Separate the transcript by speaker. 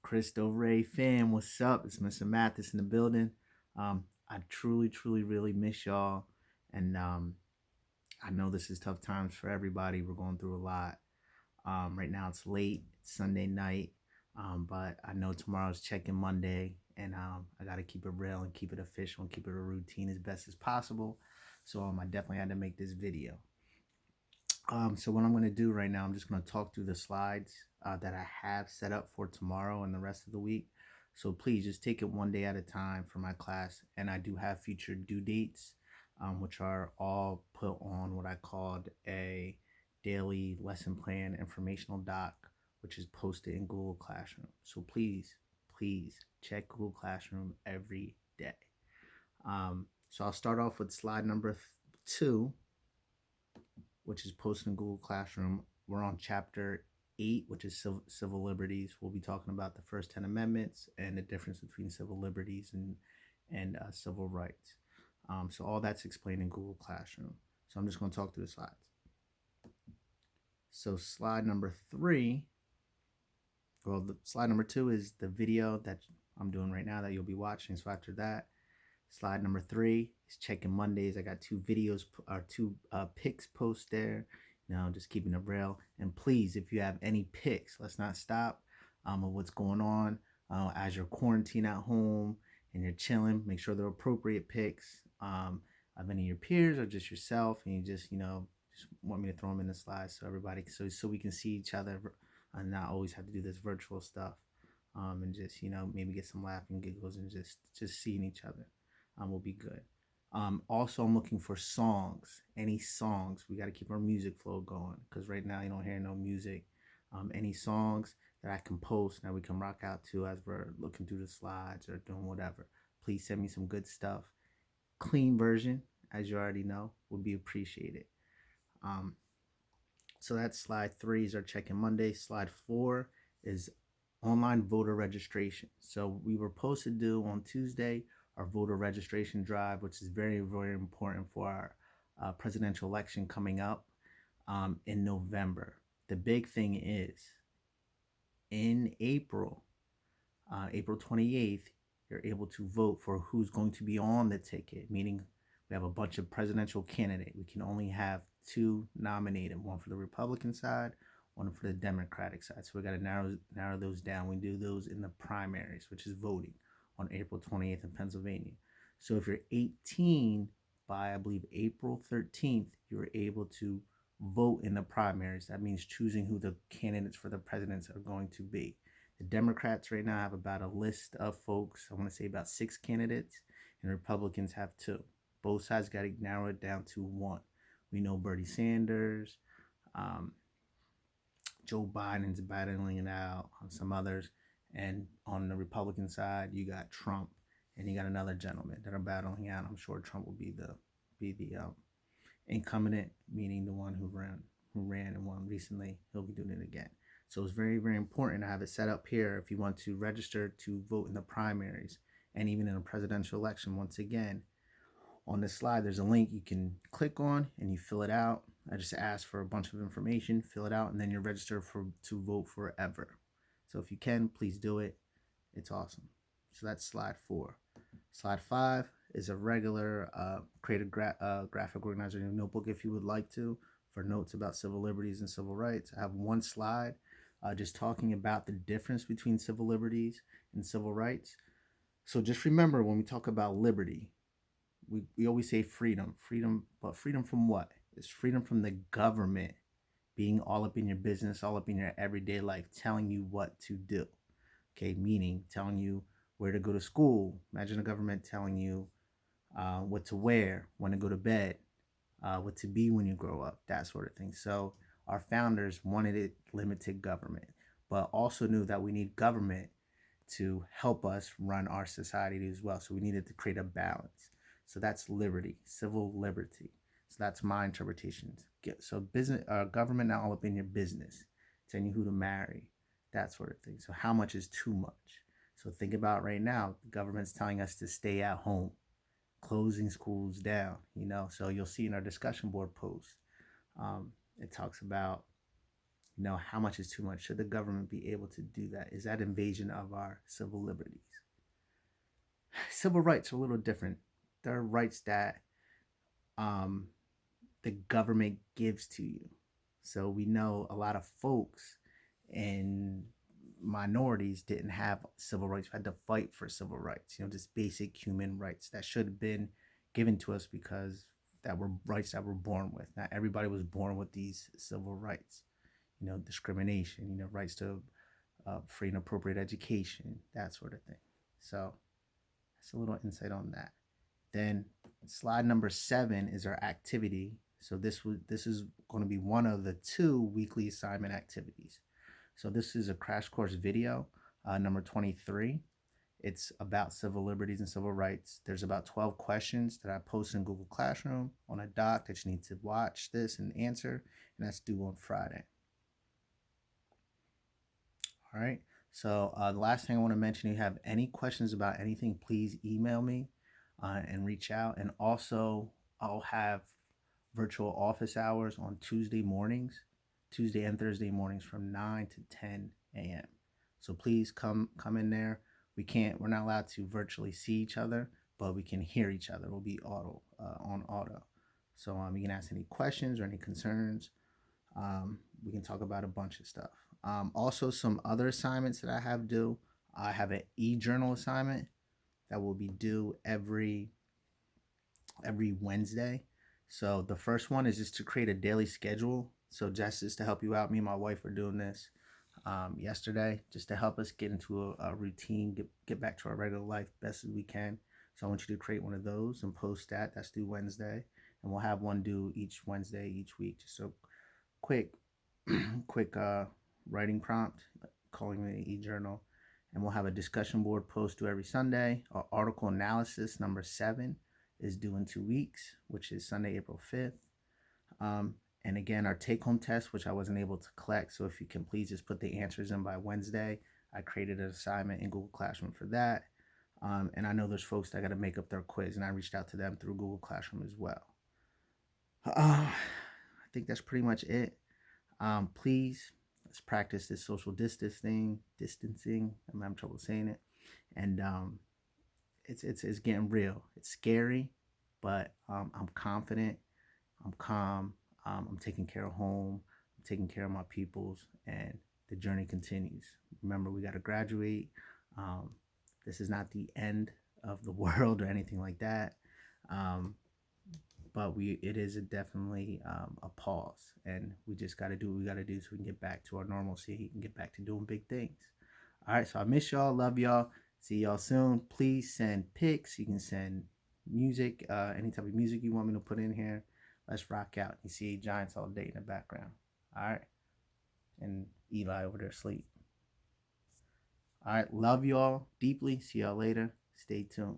Speaker 1: Cristo Ray fam, what's up? It's Mr. Mathis in the building. I truly, really miss y'all, and I know this is tough times for everybody. We're going through a lot. Right now it's late, it's Sunday night, but I know tomorrow's check-in Monday, and I got to keep it real and keep it official and keep it a routine as best as possible. So I definitely had to make this video. So what I'm going to do right now, I'm just going to talk through the slides that I have set up for tomorrow and the rest of the week. So please just take it one day at a time for my class. And I do have future due dates, which are all put on what I called a daily lesson plan informational doc, which is posted in Google Classroom. So please check Google Classroom every day. So I'll start off with slide number 2, which is posted in Google Classroom. We're on chapter 8, which is civil liberties. We'll be talking about the first 10 amendments and the difference between civil liberties and civil rights. So all that's explained in Google Classroom. So I'm just going to talk through the slides. So slide number 3, slide number 2 is the video that I'm doing right now that you'll be watching. So after that, slide number 3 is checking Mondays. I got 2 videos or 2 pics post there. Just keeping it real. And please, if you have any pics, let's not stop of what's going on as you're quarantined at home and you're chilling. Make sure they're appropriate pics of any of your peers or just yourself, and you just want me to throw them in the slides so everybody, so we can see each other and not always have to do this virtual stuff, and just maybe get some laughing giggles and just seeing each other. Will be good. Also, I'm looking for songs. Any songs. We got to keep our music flow going because right now you don't hear no music. Any songs that I can post that we can rock out to as we're looking through the slides or doing whatever. Please send me some good stuff. Clean version, as you already know, would be appreciated. So that's slide 3 is our check-in Monday. Slide 4 is online voter registration. So we were supposed to do on Tuesday our voter registration drive, which is very, very important for our presidential election coming up in November. The big thing is in April 28th, you're able to vote for who's going to be on the ticket, meaning we have a bunch of presidential candidates. We can only have 2 nominated, one for the Republican side, one for the Democratic side. So we got to narrow those down. We do those in the primaries, which is voting on April 28th in Pennsylvania. So if you're 18 by, I believe, April 13th, you're able to vote in the primaries. That means choosing who the candidates for the presidents are going to be. The Democrats right now have about a list of folks, I want to say about 6 candidates, and Republicans have 2. Both sides got to narrow it down to 1. We know Bernie Sanders, Joe Biden's battling it out, some others. And on the Republican side, you got Trump and you got another gentleman that are battling out. I'm sure Trump will be the incumbent, meaning the one who ran and won recently. He'll be doing it again. So it's very, very important to have it set up here if you want to register to vote in the primaries and even in a presidential election. Once again, on this slide, there's a link you can click on and you fill it out. I just ask for a bunch of information, fill it out, and then you're registered to vote forever. So if you can, please do it. It's awesome. So that's slide 4. Slide 5 is a regular create a graphic organizer in your notebook if you would like to, for notes about civil liberties and civil rights. I have one slide just talking about the difference between civil liberties and civil rights. So just remember, when we talk about liberty, we always say freedom, but freedom from what? It's freedom from the government being all up in your business, all up in your everyday life, telling you what to do. Okay, meaning telling you where to go to school. Imagine the government telling you what to wear, when to go to bed, what to be when you grow up, that sort of thing. So our founders wanted it limited government, but also knew that we need government to help us run our society as well. So we needed to create a balance. So that's liberty, civil liberty. So that's my interpretation. So business, government not all up in your business, telling you who to marry, that sort of thing. So how much is too much? So think about right now, the government's telling us to stay at home, closing schools down, So you'll see in our discussion board post, it talks about, You know, how much is too much? Should the government be able to do that? Is that invasion of our civil liberties? Civil rights are a little different. They're rights that um, the government gives to you. So we know a lot of folks and minorities didn't have civil rights. We had to fight for civil rights, you know, just basic human rights that should have been given to us because that were rights that we're born with. Not everybody was born with these civil rights, you know, discrimination, you know, rights to free and appropriate education, that sort of thing. So that's a little insight on that. Then slide number 7 is our activity. So this is going to be one of the 2 weekly assignment activities. So this is a crash course video, number 23. It's about civil liberties and civil rights. There's about 12 questions that I post in Google Classroom on a doc that you need to watch this and answer, and that's due on Friday. All right. So the last thing I want to mention, if you have any questions about anything, please email me and reach out. And also, I'll have virtual office hours on Tuesday and Thursday mornings from 9 to 10 a.m. So please come in there. We're not allowed to virtually see each other, but we can hear each other. We'll be on auto. So you can ask any questions or any concerns. We can talk about a bunch of stuff. Also, some other assignments that I have due. I have an e-journal assignment that will be due every Wednesday. So the first one is just to create a daily schedule. So just to help you out, me and my wife are doing this yesterday, just to help us get into a routine, get back to our regular life best as we can. So I want you to create one of those and post that. That's due Wednesday, and we'll have one due each Wednesday each week. Just so quick writing prompt, calling it an e-journal, and we'll have a discussion board post due every Sunday. Our article analysis number 7 is due in 2 weeks, which is Sunday, April 5th. And again, our take-home test, which I wasn't able to collect, so if you can please just put the answers in by Wednesday. I created an assignment in Google Classroom for that. And I know there's folks that got to make up their quiz, and I reached out to them through Google Classroom as well. I think that's pretty much it. Please, let's practice this social distancing. I'm having trouble saying it. And it's getting real. It's scary, but I'm confident. I'm calm. I'm taking care of home. I'm taking care of my peoples, and the journey continues. Remember, we got to graduate. This is not the end of the world or anything like that. But it is definitely a pause, and we just got to do what we got to do so we can get back to our normalcy and get back to doing big things. All right, so I miss y'all, love y'all, see y'all soon. Please send pics. You can send music, any type of music you want me to put in here. Let's rock out. You see Giants all day in the background. All right, and Eli over there asleep. All right, love y'all deeply. See y'all later. Stay tuned.